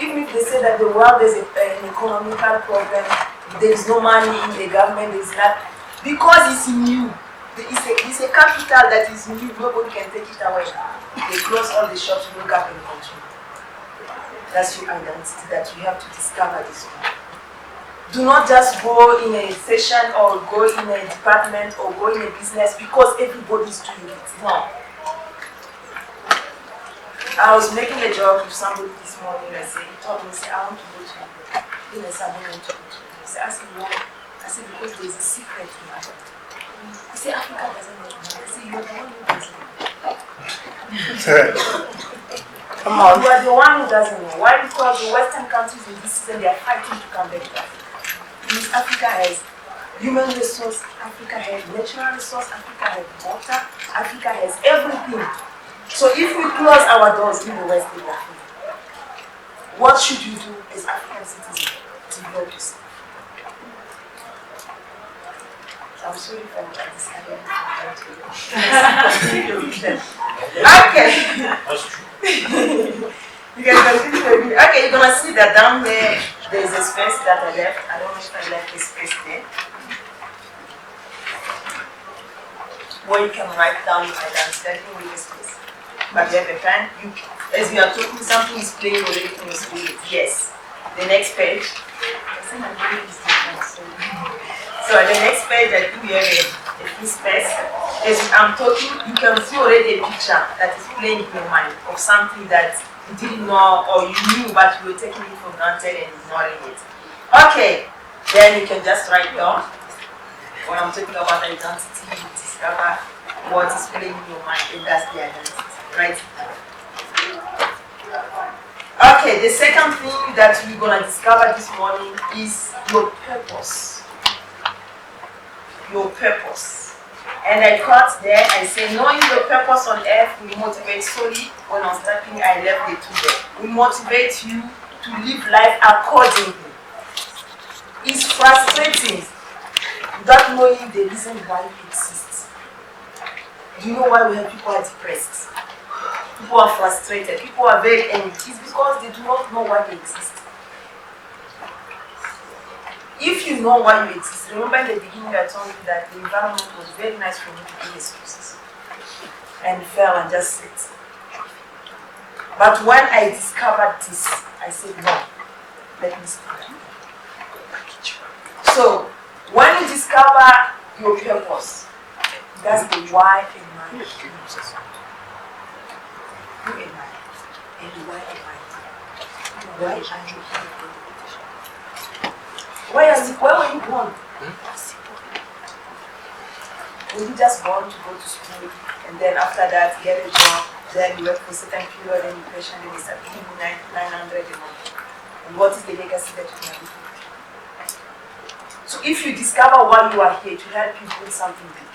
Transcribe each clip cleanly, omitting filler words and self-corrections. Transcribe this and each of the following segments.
even if they say that the world is an economical problem, there is no money in the government, there is not, because it's new. It's a capital that is new, nobody can take it away. They close all the shops, look up and continue. That's your identity that you have to discover this one. Do not just go in a session or go in a department or go in a business because everybody's doing it. No. I was making a joke with somebody this morning. He told me, I want to go to business. I want to go to business. I asked him why. I said, because there's a secret in Africa. He said, Africa doesn't know. I said, you're the one who doesn't know. Come on. You are the one who doesn't know. Why? Because the Western countries in this season, they are fighting to come back to Africa. Because Africa has human resource, Africa has natural resource, Africa has water, Africa has everything. So if we close our doors in the West Africa, what should you do as African citizens to help yourself? So I'm sorry for that. Okay. That's true. You can continue. Okay, you're gonna see that down there. There's a space that I left. I don't know if I left a space there, where you can write down your identity with a space. But you have a pen. As we are talking, something is playing already in your spirit. Yes. The next page. So the next page, I think you have a free space. As I'm talking, you can see already a picture that is playing in your mind of something that you didn't know or you knew but you were taking it for granted and ignoring it. Okay, then you can just write down. When I'm talking about identity, you discover what is playing in your mind, and that's the identity. Right? Okay, the second thing that we're going to discover this morning is your purpose. Your purpose. And I caught there, I say, knowing your purpose on earth will motivate solely. When I was typing, I left the two there. Will motivate you to live life accordingly. It's frustrating without knowing the reason why you exist. Do you know why we have people are depressed? People are frustrated, people are very angry. It's because they do not know why they exist. If you know why you exist, remember in the beginning I told you that the environment was very nice for me to give excuses and fell and just sit. But when I discovered this, I said, no, let me start. So, when you discover your purpose, that's the why and why. Who am I? And why am I? Why are you here? Where were you born? Were you just born to go to school and then after that you get a job, then you work for a certain period and you pension and it's giving you 900 a month? And what is the legacy that you can leave? So if you discover why you are here, to help you build something big.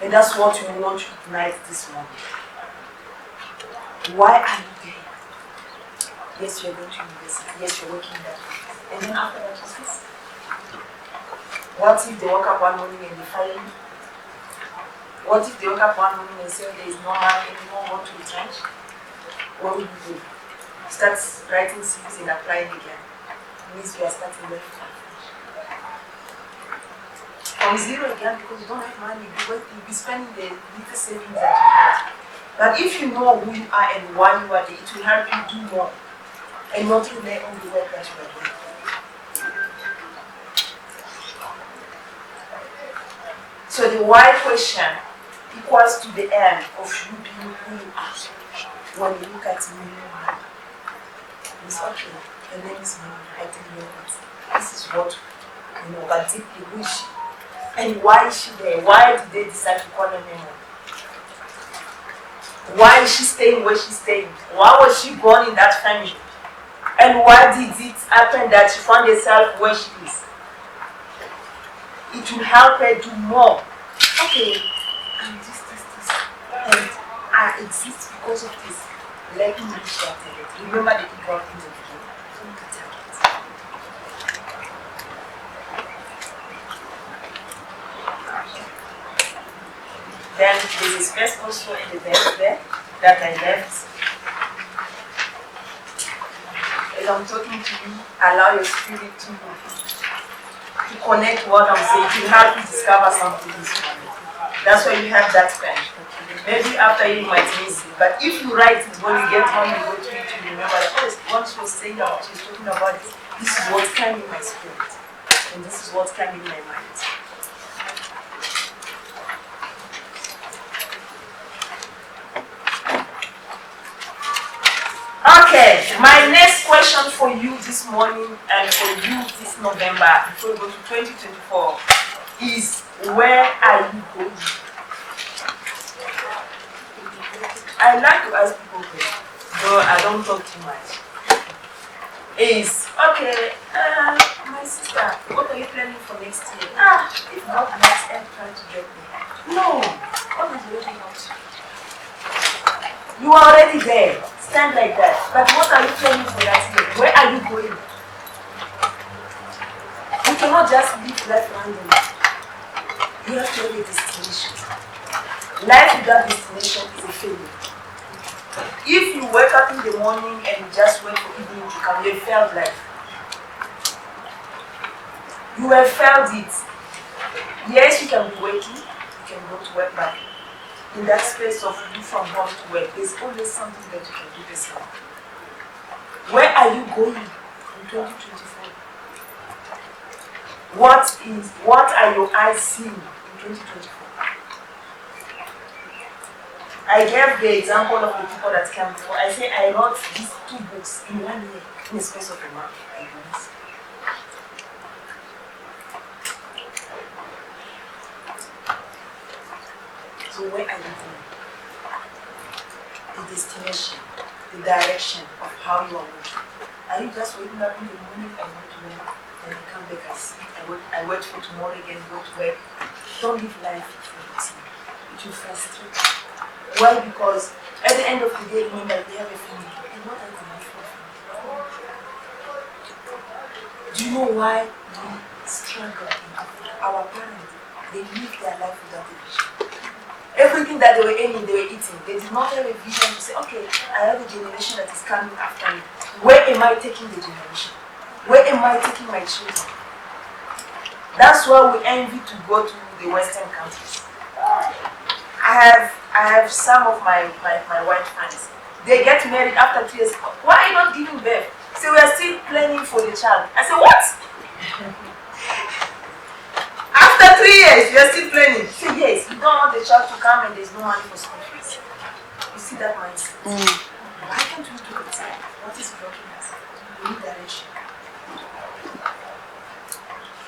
And that's what we want to ignite this morning. Why are you there? Yes, you're going to university. Yes, you're working that way. And then after that, what's this? What if they wake up one morning and they fire you? What if they wake up one morning and say there is no money anymore, want to retrench? What will you do? Start writing CVs and applying again. It means you are starting left from zero again because you don't have money. You'll be spending the little savings that you have. But if you know who you are and why you are there, it will help you do more. And not rely on the work that you are doing. So the why question equals to the end of you being who you are. When you look at me, it's okay. Her name is me. I didn't know it. This is what you know, but deeply who is she? And why is she there? Why did they decide to call her name? Why is she staying where she's staying? Why was she born in that family? And why did it happen that she found herself where she is? It will help her do more. Okay, I'm this. And I exist because of this. Let me reach that target. Remember the people in the beginning. Don't get target. Then there is space also in the back there that I left. as I'm talking to you, allow your spirit to connect what I'm saying, to help you discover something this morning. That's why you have that pen. Maybe after you might miss it, but if you write it when you get home, you go to it, you remember that, oh, once she was saying about, she was talking about it, this is what came in my spirit, and this is what came in my mind. Okay, my next question for you this morning and for you this November, before we go to 2024, is where are you going? I like to ask people this, though I don't talk too much. Is, okay, my sister, what are you planning for next year? If God has ever tried to get me. No, God is already not. You are already there. Stand like that. But what are you planning for that year? Where are you going? You cannot just live life randomly. You have to have a destination. Life without destination is a failure. If you wake up in the morning and just wait for evening to come, you have failed life. You have failed it. Yes, you can be working, you can go to work, but in that space of you from home to work, there's always something that you can do this now. Where are you going in 2024? What are your eyes seeing in 2024? I gave the example of the people that came before. I say I wrote these 2 books in 1 year, in the space of a month. So where are you going? The destination, the direction of how you are working. Are you just waking up in the morning and go to work, and you come back, I wait for tomorrow again, go to work? Don't live life for routine. It will frustrate you. Why? Because at the end of the day, remember, we have a family. And what are you going to do for a family? Do you know why we struggle in Africa? Our parents, they live their life without a vision. Everything that they were aiming, they were eating. They did not have a vision to say, okay, I have a generation that is coming after me. Where am I taking the generation? Where am I taking my children? That's why we envy to go to the Western countries. I have some of my white friends. They get married after 3 years. Why are you not giving birth? So we are still planning for the child. I said, what? After 3 years, you are still planning. Say yes, you don't want the child to come and there's no money for school fees. You see that mindset? Why can't we do it? What is blocking us? We need direction.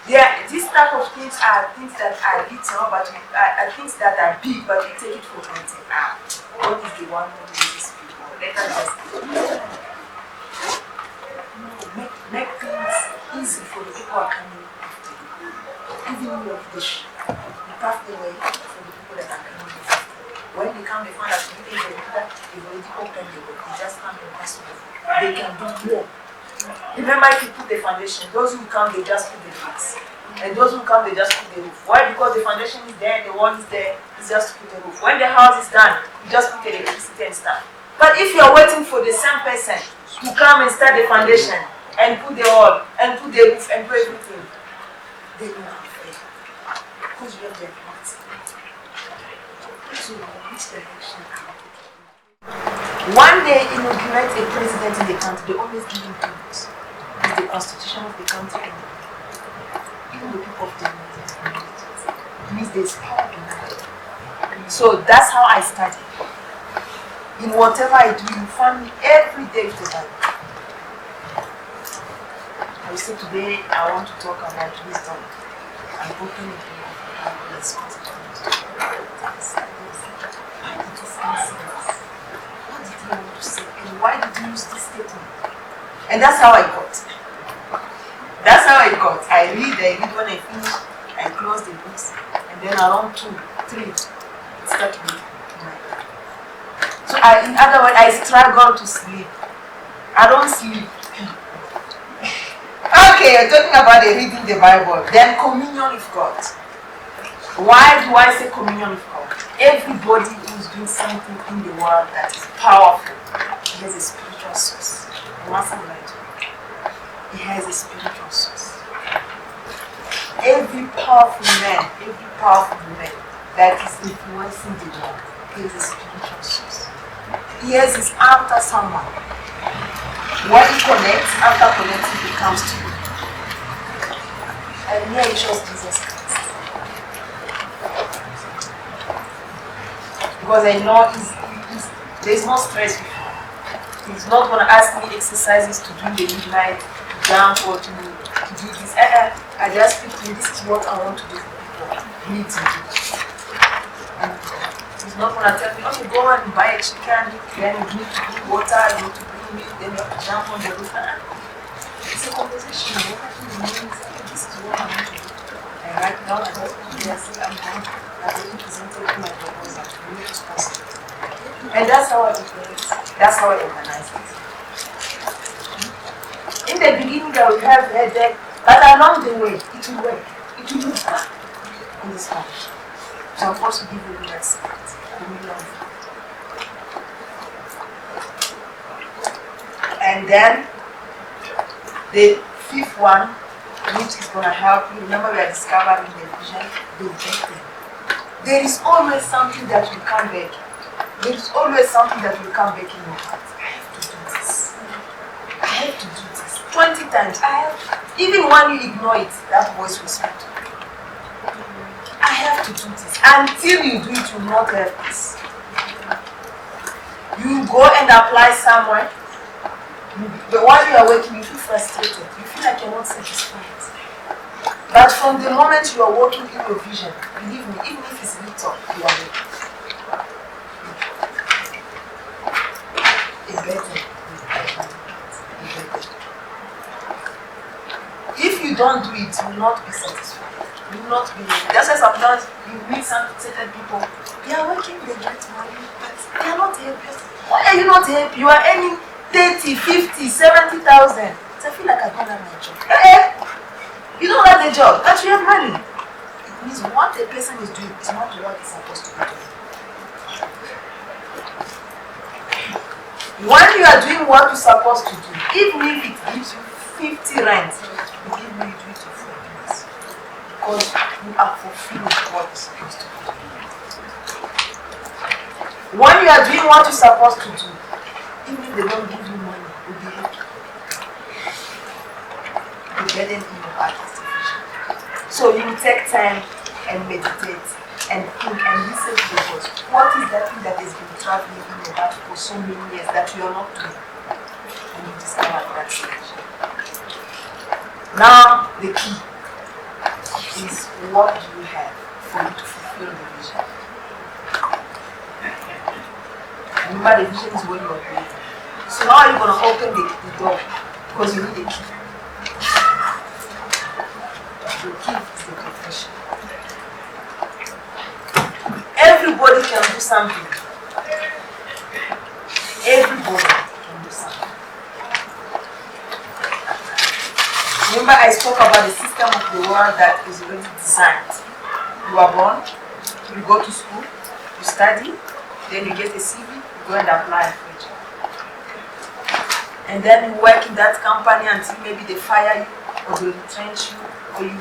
Yeah, these type of things are things that are little, but are things that are big, but we take it for granted. What is the one who does this people? Let us just make things easy for the people who are coming after you. Even if you pave the way for the people that are coming after you. When they come, they find out they've already opened the way. They just come and pass over. They can do more. Remember, if you put the foundation, those who come, they just put the bricks. And those who come, they just put the roof. Why? Because the foundation is there, the wall is there, it's just to put the roof. When the house is done, you just put the electricity and stuff. But if you are waiting for the same person to come and start the foundation, and put the wall, and put the roof, and do everything, then you are afraid. Because you have their hearts. So, which direction are you? One day, inaugurate a president in the country, they always give him 2 books. It's the constitution of the country and even the people of the United. It means there's power behind it. So that's how I study. In whatever I do, you find me every day with the Bible. I will say today I want to talk about wisdom. I'm opening the door of how God's constitution. Why did this man say this? What did he want to say? And why did he use this statement? And that's how I got. That's how I got. I read when I finish, I close the books, and then around 2, 3, start reading. So in other words, I struggle to sleep. I don't sleep. Okay, you're talking about reading the Bible. Then communion with God. Why do I say communion with God? Everybody who's doing something in the world that is powerful has a spiritual source. I must have lied to you. It has a spiritual source. Every powerful man, every powerful woman that is influencing the world has a spiritual source. He has his after someone. When he connects, after connecting, he comes to you. And here he shows Jesus Christ. Because I know there's no stress with him. He's not going to ask me exercises to do the midnight jump or to do this. I just speak to him, this is what I want to do for people. You need to do this. And he's not going to tell me, okay, go and buy a chicken, then you need to drink water, you need to bring milk, then you have to jump on the roof. It's a conversation. This is what I want to do. And right now, I just say, I'm done. I've already presented my proposal. You need to sponsor it. And that's how I operate. That's how I organize it. In the beginning, I will have headache, but along the way, it will work. It will move back in this function. So I'm supposed to give you that secret. And then the fifth one, which is going to help you. Remember, we are discovering the vision, the objective. There is always something that will come back. There is always something that will come back in your heart. I have to do this. I have to do this. 20 times. Even when you ignore it, that voice will speak to you. I have to do this. Until you do it, you will not have this. You go and apply somewhere. But while you are working, you feel frustrated. You feel like you're not satisfied. But from the moment you are working in your vision, believe me, even if it's little, you are working. If you don't do it, you will not be satisfied. You will not be. That's why sometimes you meet some certain people. They are working, they get money, but they are not happy. Why are you not happy? You are earning 30, 50, 70,000. So I feel like I don't have my job. You don't have the job, but you have money. It means what a person is doing is not what he's supposed to be doing. When you are doing what you're supposed to do, even if it gives you 50 rand, you give me do it for 4 minutes. Because you are fulfilling what you're supposed to do. When you are doing what you're supposed to do, even if they don't give you money, you'll be happy. The burden in your heart is sufficient. So you will take time and meditate and think and listen to the voice. What is that thing that has been traveling in your heart for so many years that you are not doing? And you discover that solution. Now, the key is what do you have for you to fulfill the vision? Remember, the vision is what you are doing. So how are you going to open the door? Because you need a key. The key is the confession. Everybody can do something. Everybody can do something. Remember, I spoke about the system of the world that is already designed. You are born, you go to school, you study, then you get a CV, you go and apply for a job. And then you work in that company until maybe they fire you, or they retrench you, or you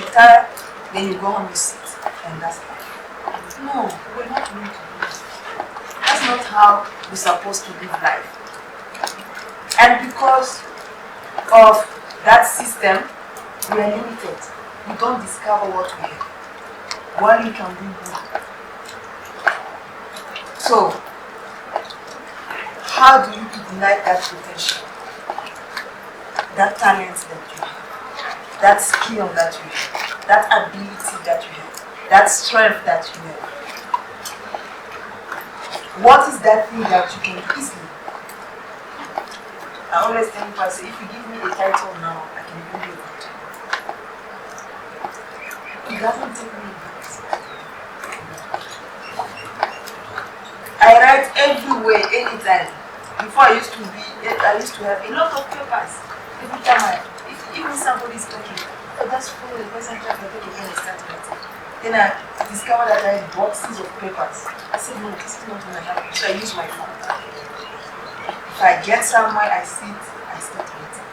retire, then you go home, you sit, and that's life. No, we're not going to do that. That's not how we're supposed to live life. And because of that system, we are limited. We don't discover what we have. What you can do more. So, how do you ignite that potential? That talent that you have, that skill that you have, that ability that you have, that strength that you have. What is that thing that you can easily? I always tell people, I say, if you give me a title now, I can give you a title. It doesn't take me years. I write everywhere, anytime. Before I used to have a lot of papers. Every time even somebody is talking, that's for the person that I take again and start writing. Then I discovered that I had boxes of papers. I said, no, this is not going to happen. So I use my phone. If I get somewhere, I sit, I start writing.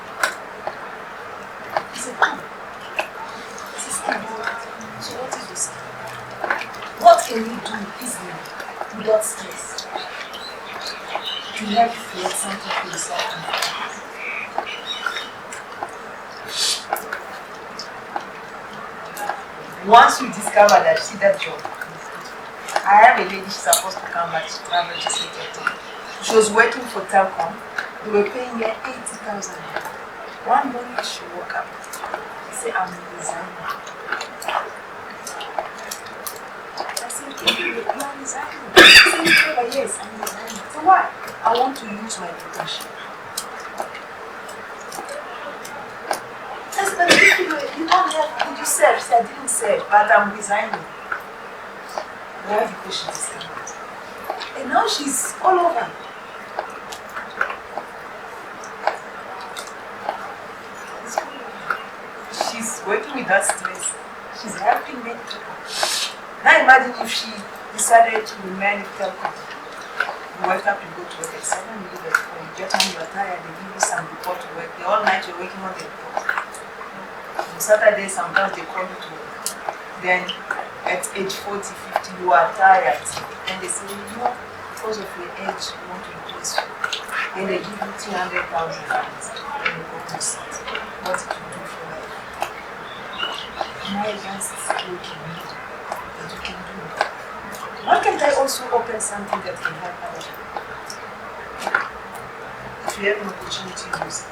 can you do easily, without stress, to help create something for yourself? Once you discover that, see that job. I have a lady, she's supposed to come back to travel to Seattle. She was working for Telcom. They were paying her 80,000. One morning she woke up. She said, I'm resigning. I said, you are resigning? She said, yes, I'm resigning. So why? I want to use my potential. I said, but you don't have, did you serve? She said, I didn't serve, but I'm resigning. Why? Because she discovered. And now she's all over. She's working without stress. She's helping many people. Now imagine if she decided to remain in Telcom. You wake up, you go to work at 7, you leave at 4, you get home, you are tired, they give you some report to work. The all night you're working on the report. On Saturday, sometimes they call you to work. Then at age 40, 50, you are tired. And they say, you know, because of your age, you want to replace you. Then they give you 300,000 pounds. Then you go to sit. What did you do for life? Now against working, that you can do. Why can't I also open something that can help others? If you have an opportunity, use it.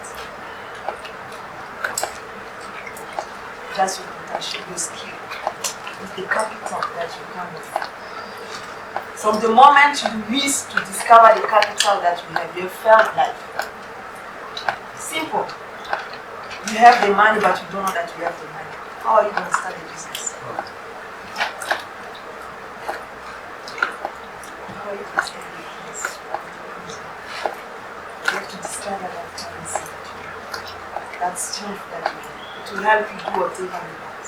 That's your potential, your skill. It's the capital that you come with. From the moment you miss to discover the capital that you have, you felt life. Simple. You have the money, but you don't know that you have the money. How are you going to start a business? How are you going to start a business? You have to discover that currency, that strength that you have. To help you do whatever you want.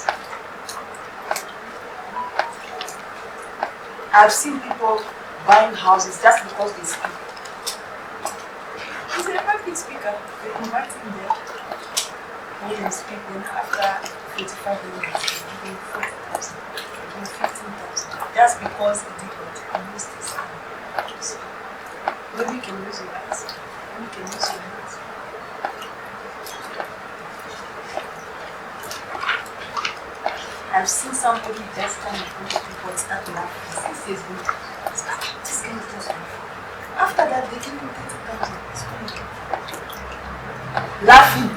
I've seen people buying houses just because they speak. He's a public speaker. They invite him there. When he speak, then after 45 minutes, they give him 40,000, they give him 15,000. Just because he did what? He used his hands. Maybe you can use your eyes. Maybe you can use your hands. I've seen somebody just stand in front of people and start laughing. This is good. This guy is just laughing. After that, they give him 30,000. It's good. Laughing.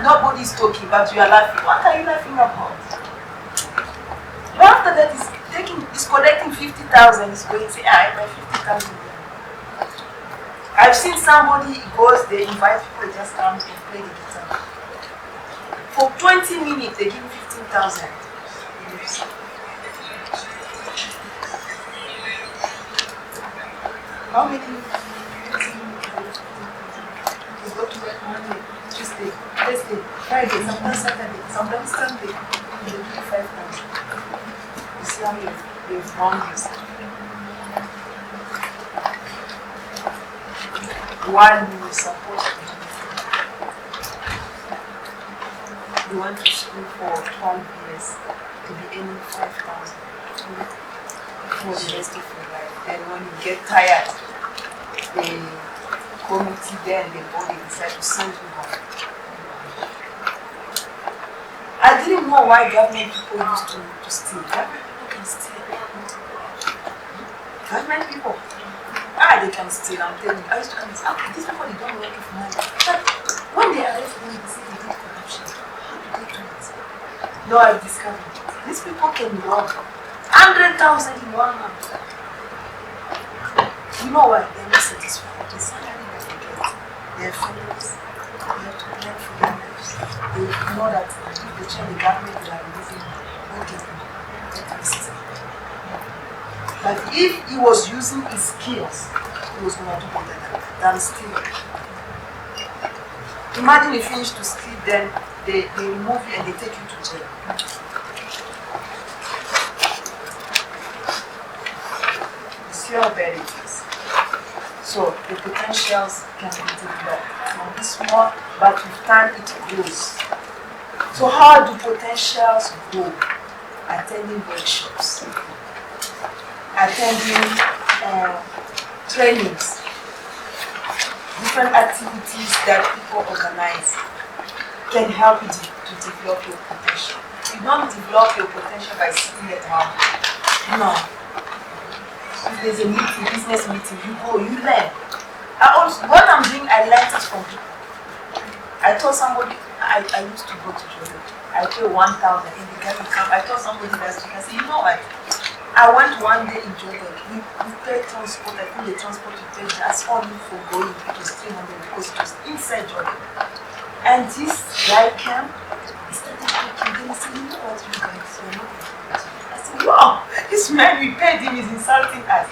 Nobody's talking, but you are laughing. What are you laughing about? But after that, he's collecting 50,000. He's going to say, I have 50,000. I've seen somebody goes, they invite people, just comes and play the guitar. For 20 minutes, they give him 15,000. How many? You go to work Monday, Tuesday, Thursday, Friday, sometimes Saturday, sometimes Sunday. You do 5,000. You see how you've wronged yourself. While you were supposed to do, you went to school for 12 years to be earning 5,000 for the rest of your life. Then when you get tired, the committee then the body decide to send you home. I didn't know why government people used to steal. Government people can steal. Government people, they can steal. I'm telling you. I used to come and say, these people they don't work for money. But when they arrest them, they say they did corruption. How do they do it? No, I've discovered it. These people can rob 100,000 in 1 month. You know why? They're not satisfied. The salary that they get, their families, they have to plan for their lives. They know that if they change the government, they are releasing electricity. But if he was using his skills, he was going to do better than stealing. Imagine you finish to steal, then they remove you and they take you to jail. You see how bad it is. So the potentials can be developed. It can be small, but with time it grows. So how do potentials grow? Attending workshops. attending trainings, different activities that people organize can help you to develop your potential. You don't develop your potential by sitting at home. No. If there's a meeting, business meeting, you go, you learn. What I'm doing, I learned it from people. I told somebody, I used to go to Jordan. I pay 1,000 in the guy will come. I told somebody last week, I said, you know what? I went one day in Jordan. We paid transport. I think the transport we paid just only for going. It was 300 because it was inside Jordan. And this guy came, he started talking. Then he said, you know what, you guys, you're not important. I said, wow, this man we paid him is insulting us.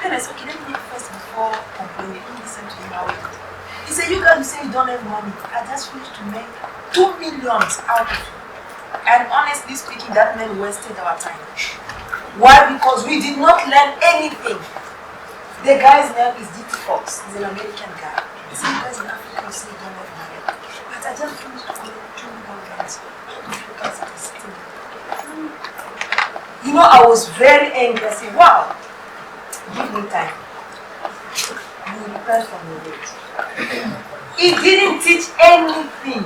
Then I said, okay, let me first before complaining. Let me listen to him how it is. He said, you guys you say you don't have money. I just wish to make 2 million out of it. And honestly speaking, that man wasted our time. Why? Because we did not learn anything. The guy's name is D.T. Fox. He's an American guy. He said, you guys in Africa you say you don't have money. But I just finished to collect 2 million dollars. You guys are sitting. You know, I was very angry. I said, wow, give me time. You will repent from your ways. He didn't teach anything.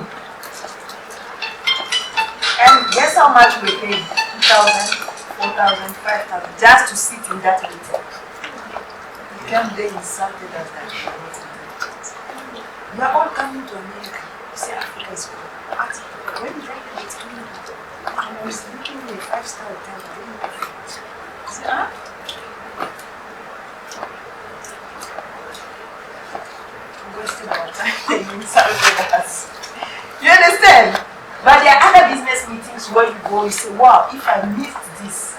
And guess how much we paid? 2,000, 4,000, 5,000 just to sit in that meeting. He came there insulted us that we are all coming to America. You say Africa is good. When we drive the next week, I was looking at a 5-star hotel. I didn't pay for it. I said, huh? Wasted our time. They insulted us. You understand? But there are other business meetings where you go, you say, wow, if I missed this,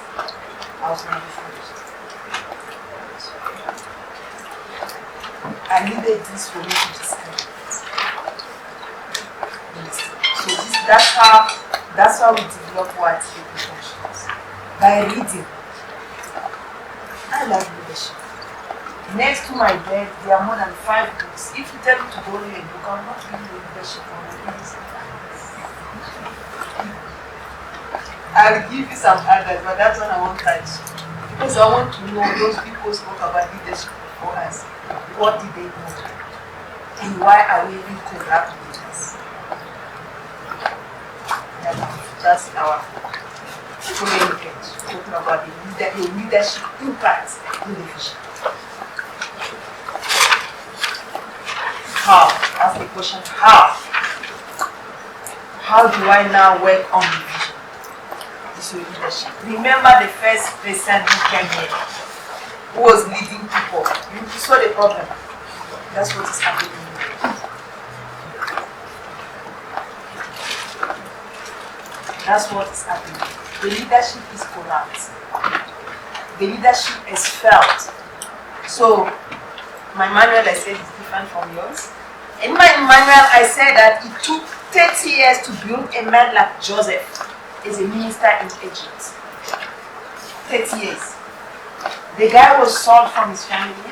I was not finished. I needed this for me to discover it. So that's how we develop what potentials. By reading. I love leadership. Next to my bed, there are more than 5 books. If you tell me to go read a book, I'm not reading leadership on it. I'll give you some others, but that's one I won't touch. Because I want to know those people who spoke about leadership before us. What did they know? And why are we even corrupt leaders? That's our communicate. Talking about the leadership impact in the vision. How? Ask the question, how? How do I now work on the vision? It's your leadership. Remember the first person who came here, who was leading people. You saw the problem. That's what is happening. That's what is happening. The leadership is corrupt. The leadership is felt. So, my manual I said is different from yours. In my manual I said that it took 30 years to build a man like Joseph as a minister in Egypt. 30 years. The guy was sold from his family.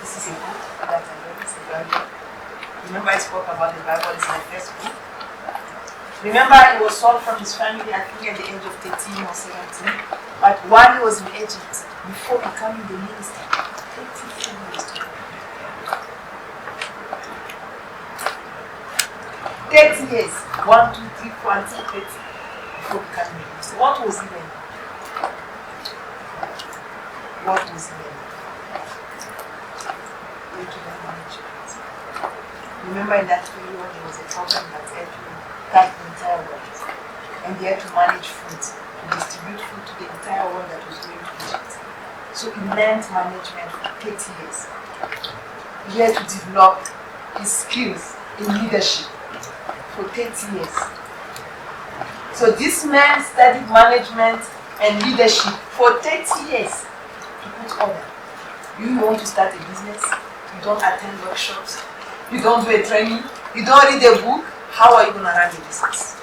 This is a book that I read. It's a Bible. Remember I spoke about the Bible. It's my first book. Remember he was sold from his family I think at the age of 13 or 17. But while he was in Egypt, before becoming the minister, 37 years to go. 30 years. 1, 2, 3, 4, until 30 before becoming the minister. What was he then? What was he then? Remember in that period there was a problem that had to cut the entire world. And he had to manage food, to distribute food to the entire world that was going to Egypt. So he learned management for 30 years. He had to develop his skills in leadership for 30 years. So this man studied management and leadership for 30 years to put order. You want to start a business, you don't attend workshops, you don't do a training, you don't read a book, how are you going to run a business?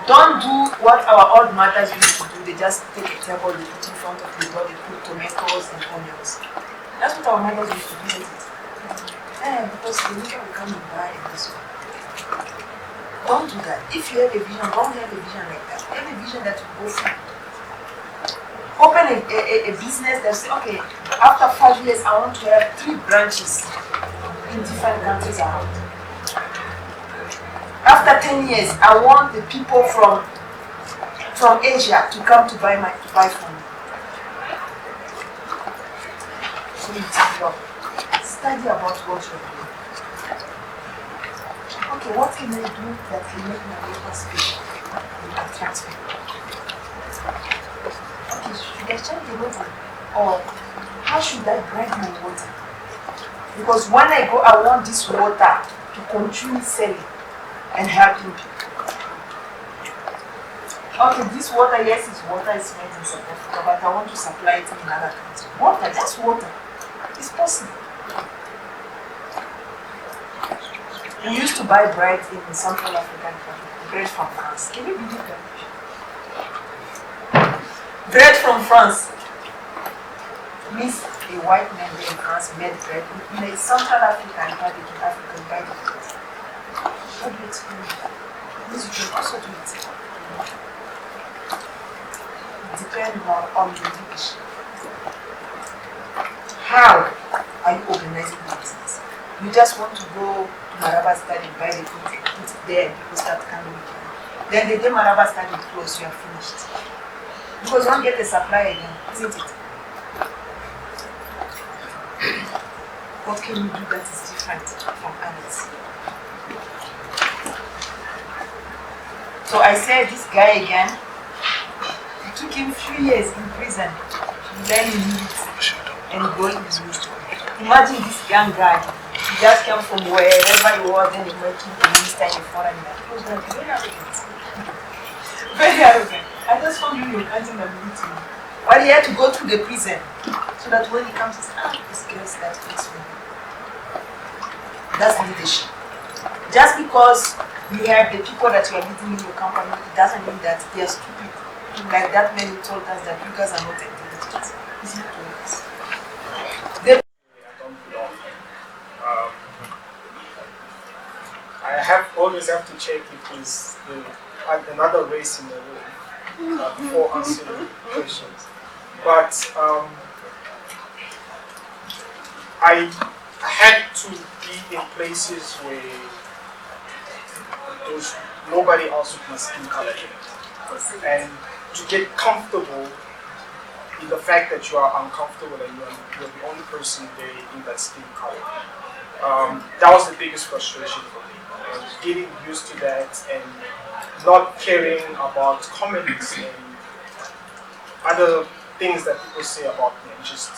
Don't do what our old mothers used to do. They just take a table, they put in front of the door, they put tomatoes and onions. That's what our mothers used to do, isn't it? Because the nigger will come and buy and this one. Don't do that. If you have a vision, don't have a vision like that. Have a vision that will go far. open a business that say, okay, after 5 years, I want to have 3 branches in different countries around. After 10 years, I want the people from Asia to come to buy from me. So you develop. Study about what you're doing. Okay, what can I do that can make my labor special and attract people? Okay, should I change the water? Or how should I grind my water? Because when I go, I want this water to continue selling and helping people. Okay, this water, yes, it's water, it's made in South Africa, but I want to supply it in another country. Water, that's water. It's possible. We used to buy bread in Central African country, bread from France. Can you believe that? Bread from France. Means a white man there in France made bread in a Central African country, African by the bread. How do you explain that? Means you can also do it. Depending on the dish. How are you organizing the business? You just want to go to Maraba Stadium and buy the food, put it there, and people start coming. Then the day Maraba Stadium closed, you are finished. Because you won't get a supply again, isn't it? What can you do that is different from others? So I said this guy again, it took him 3 years in prison learning it and going to it. Imagine this young guy, he just came from wherever he was and he went to the minister in a foreign land. He was like very arrogant. Very arrogant. I just found him canting and meeting. But he had to go through the prison so that when he comes, he says, this girl is that peaceful. That's leadership. Just because you have the people that you are leading in your company, it doesn't mean that they are stupid. Like that man who told us that you guys are not intelligent. It's not always. I always have to check if there's another race in the room before answering questions. But I had to be in places where there's nobody else with my skin color in it. And to get comfortable in the fact that you are uncomfortable and you're the only person there in that skin color. That was the biggest frustration for me. Getting used to that and not caring about comments and other things that people say about me, and just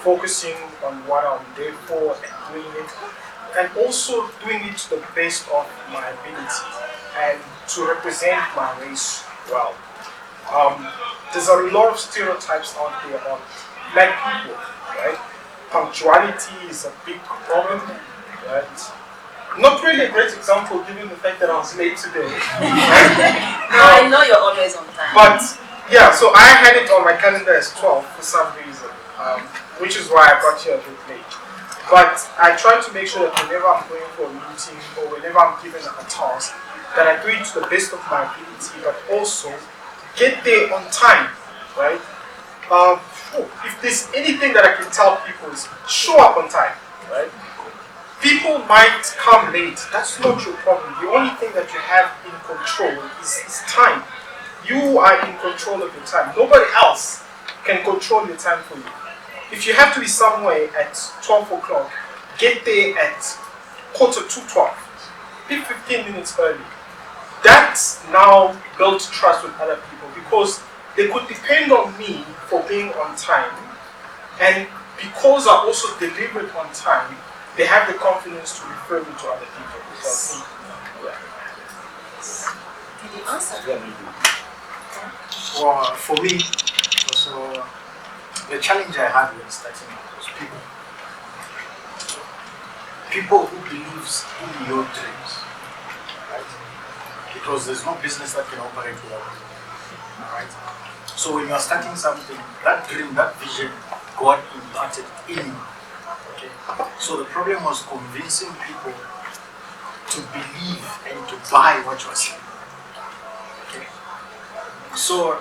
focusing on what I'm there for and doing it, and also doing it to the best of my ability and to represent my race well. There's a lot of stereotypes out there about black people, right? Punctuality is a big problem, right? Not really a great example given the fact that I was late today. No, I know you're always on time. But yeah, so I had it on my calendar as 12 for some reason, which is why I got here a bit late. But I try to make sure that whenever I'm going for a meeting or whenever I'm given a task, that I do it to the best of my ability, but also get there on time, right? If there's anything that I can tell people is show up on time, right? People might come late, that's not your problem. The only thing that you have in control is time. You are in control of your time. Nobody else can control your time for you. If you have to be somewhere at 12 o'clock, get there at 11:45. Be 15 minutes early. That's now builds trust with other people because they could depend on me for being on time. And because I also delivered on time, they have the confidence to refer me to other people. So, yeah. Did you answer? Well, for me, also, the challenge I had when starting out was people. People who believes in your dreams, right? Because there's no business that can operate without you, right? So when you are starting something, that dream, that vision, God implanted in you. Okay? So the problem was convincing people to believe and to buy what you are saying. Okay? So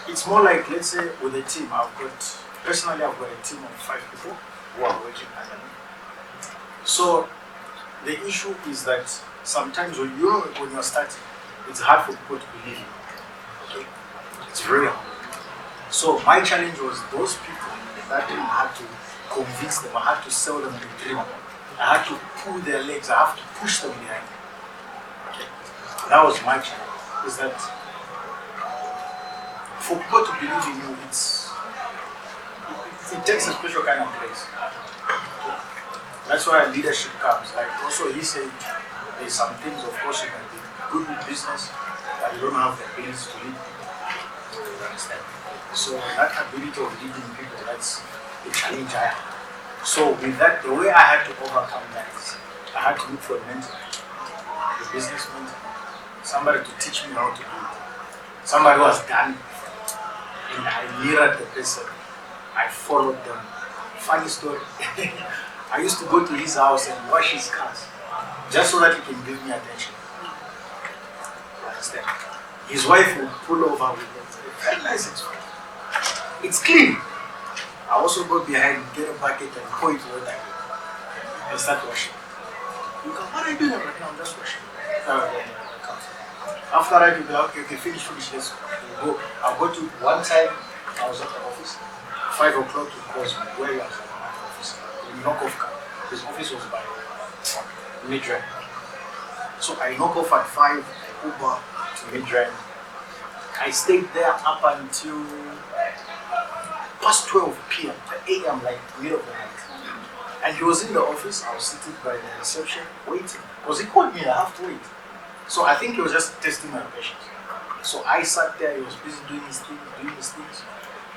It's more like, let's say, with a team. Personally, I've got a team of 5 people who are working under me. So the issue is that sometimes when you're starting, it's hard for people to believe you. Okay? It's very hard. So my challenge was those people that I had to convince them, I had to sell them the dream. I had to pull their legs, I have to push them behind. Okay? That was my challenge. Is that for people to believe in you, it takes a special kind of grace. That's why leadership comes. Like also he said, there's some things, of course, you can be good with business, but you don't have the ability to lead. You understand? So that ability of leading people, that's the challenge I have. So with that, the way I had to overcome that is I had to look for a mentor, a business mentor, somebody to teach me how to do it, somebody who has done it before. And I mirrored the person. I followed them. Funny story. I used to go to his house and wash his cars just so that he can give me attention. You understand? His wife would pull over with it. Very nice expression. It's clean. I also go behind, get a bucket and pour it water and start washing. You go, what are you doing? I'm like, no, I'm just washing. After that, you'll be like, okay, finish, let's go. I'll go to one time, I was at the office, 5 o'clock to call me, where you are at the office. We knock off car. His office was by Midrand. So I knock off at 5, I Uber to Midrand. I stayed there up until past 12 p.m. a.m., like middle of the night. And he was in the office, I was sitting by the reception waiting. Because he called me, I have to wait. So I think he was just testing my patience. So I sat there, he was busy doing his things.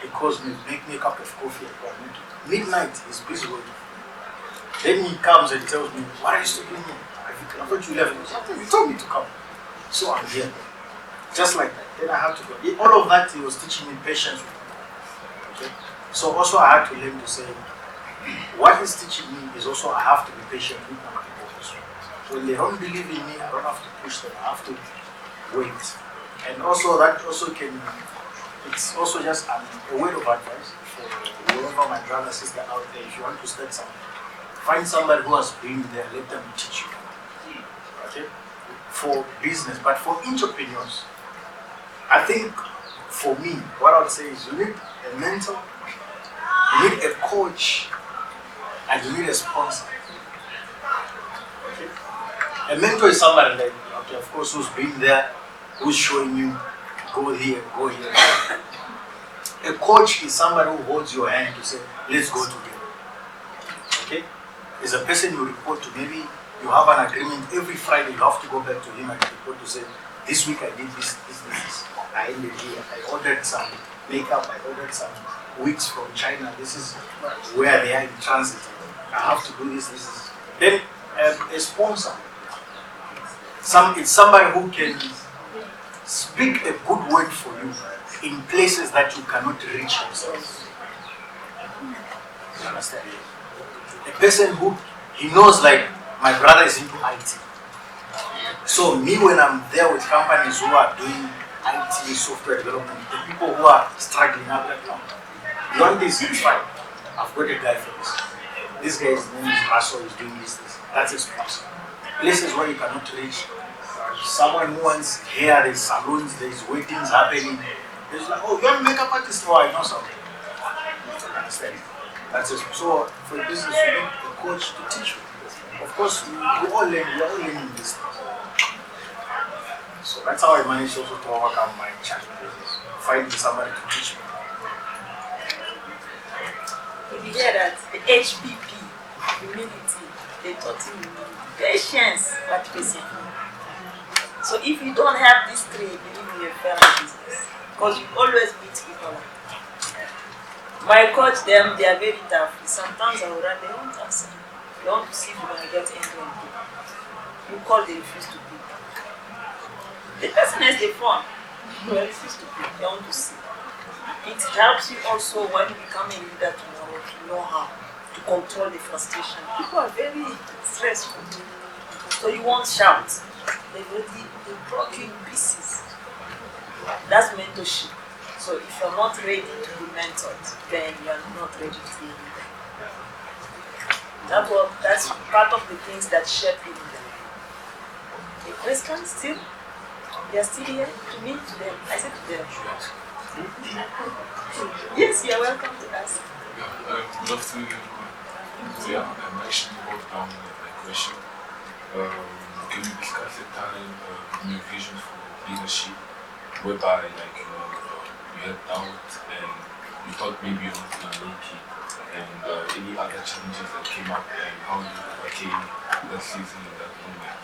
He calls me, make me a cup of coffee. Midnight, he's busy waiting. Then he comes and tells me, what are you still doing here? I thought you left. You told me to come. So I'm here. Just like that. Then I had to go. All of that, he was teaching me patience. Okay? So also I had to learn to say, what he's teaching me is also I have to be patient with my people also. So when they don't believe in me, I don't have to push them. I have to wait. And also that also it's also just a word of advice for whoever my brother, sister out there. If you want to start something, find somebody who has been there, let them teach you. Okay? For business, but for entrepreneurs, I think for me, what I would say is you need a mentor, you need a coach, and you need a sponsor. Okay? A mentor is somebody like, okay, of course, who's been there, who's showing you, go here, go here. A coach is somebody who holds your hand to say, let's go together. Okay? Is a person you report to. Maybe you have an agreement every Friday, you have to go back to him and report to say, this week I did this. I ended here. I ordered some makeup, I ordered some wigs from China. This is where they are in transit. I have to do this. Then a sponsor. It's somebody who can speak a good word for you in places that you cannot reach yourself. You understand? A person who he knows, like my brother is into IT. So me, when I'm there with companies who are doing IT software development, the people who are struggling out there, you want this, it's fine. I've got a guy for this. This guy's name is Russell, he's doing this. That's his sponsor. Places where you cannot reach. Someone who wants hair, there's salons, there's weddings happening. There's like, oh, you're a makeup artist? Oh, I know something. You understand? That's it. So for business, you need a coach to teach you. Of course, we all learning this thing. So that's how I managed also to overcome my challenges. Finding somebody to teach me. You hear that? The HPP, humility, they taught him patience, but patient. So if you don't have these three, believe me, you fail in business. Because you always beat people. My coach, they are very tough. Sometimes I will run, they won't answer. They want to see if you're going to get angry and pick. You call, they refuse to pick. The person has the phone, they refuse to pick. They want to see. It helps you also when you become a leader tomorrow to know how to control the frustration. People are very stressful. So you won't shout. They broke you in pieces. That's mentorship. So So if you're not ready to be mentored, then you're not ready to be leader. That's part of the things that shape the leader. The questions still, they're still here to me, to them. I said to them. Yes, you're welcome to ask. Yeah, I'd love to. I'm actually wrote down a question. Can you discuss a time in your vision for leadership whereby you had doubt and you thought maybe you're not going to make it, and any other challenges that came up and how you overcame that season in that moment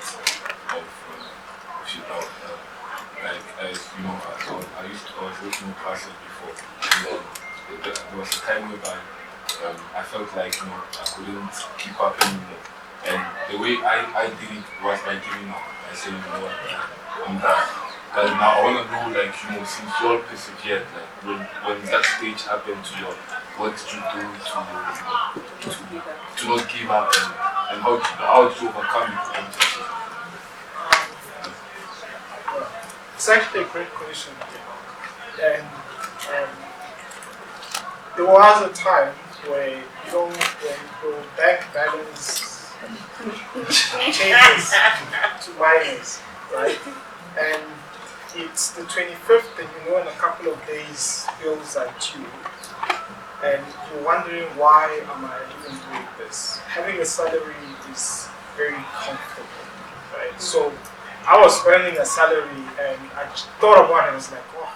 of your doubt? As you know, I was working with pastors before, and then there was a time whereby I felt like I couldn't keep up anymore. And the way I did it was by giving up. I said, you know what, I'm done. But now I want to know, since you all persevered, when that stage happened to you, what did you do to not give up, and how did you overcome it? It's actually a great question. And there was a time where when your bank balance changes to minus, right? And it's the 25th, and in a couple of days bills are due, and you're wondering, why am I even doing this? Having a salary is very comfortable, right? So I was earning a salary, and I thought about it. I was like, oh,